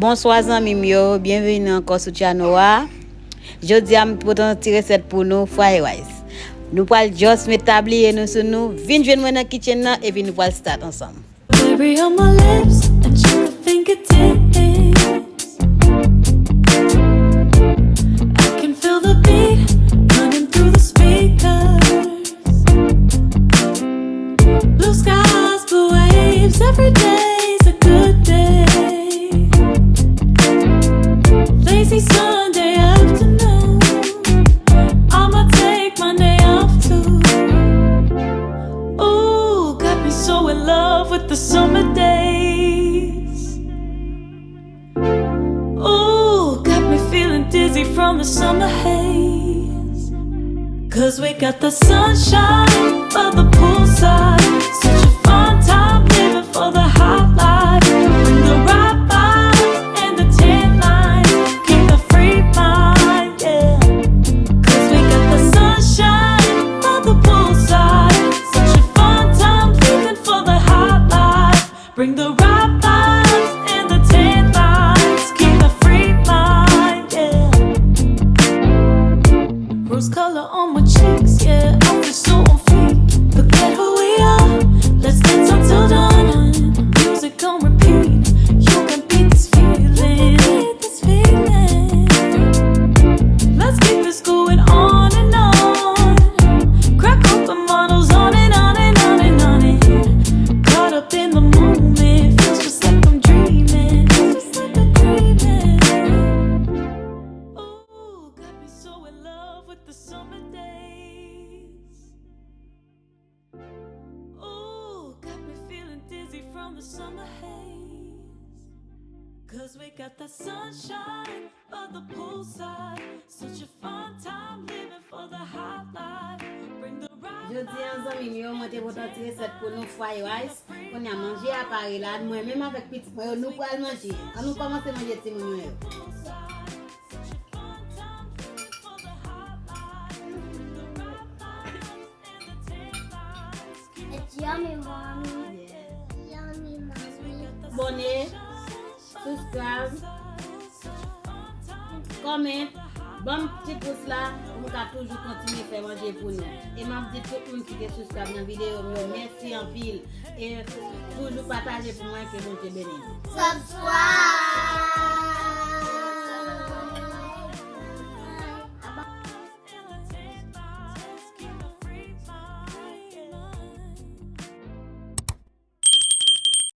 Bonsoir amis mio, bienvenue encore sur Chanoa. Je dis à me tirer recette pour nous fried rice. Nous allons juste m'établir nous sur nous, venir joindre dans la kitchen et puis nous allons start ensemble. Berry on my lips and sugar fingertips. I can feel the beat running through the speakers. Blue skies, blue waves, every day's a good day. Lazy Sunday afternoon, I'ma take my day off too. Ooh, got me so in love with the summer days. Ooh, got me feeling dizzy from the summer haze. 'Cause we got the sunshine by the poolside. Such a fun time living for the hot life. Bring the right vibes and the tan line. Keep a free mind, yeah. 'Cause we got the sunshine by the poolside. Such a fun time living for the hot life. Bring the right vibes and the tan lines. Keep a free mind, yeah. Rose color on my cheeks, yeah. I feel so on fleek. Forget who we are. Let's dance until dawn. Music on repeat. You can beat this feeling. Let's keep this going on and on. Crack open bottles on and on and on and on and caught up in the moment. Feels just like I'm dreaming. Just like I'm dreaming. Ooh, got me so in love with the summer days. Ooh, got me feeling dizzy from the summer haze. 'Cause we got the sunshine by the poolside. Such a fun time living for the hot life. Bring the right Je dis aux amis mio, moi te vote tirer recette pour nous fried rice. On a mangé à Paris là, moi même avec petit frère nous allons manger. On nous commencer à manger petit moun yo. Such a fun time living for the hot life. Bring the right vibes and the tan lines. It's yummy, mommy. Yummy, mommy. Abonnez, subscribe, comment, bon petit pouce là, on va toujours continuer à faire manger pour nous. Et m'a dit tout le monde qui est subscribe dans la vidéo, merci en pile et toujours partager pour moi que vous te bénisse. Subscribe.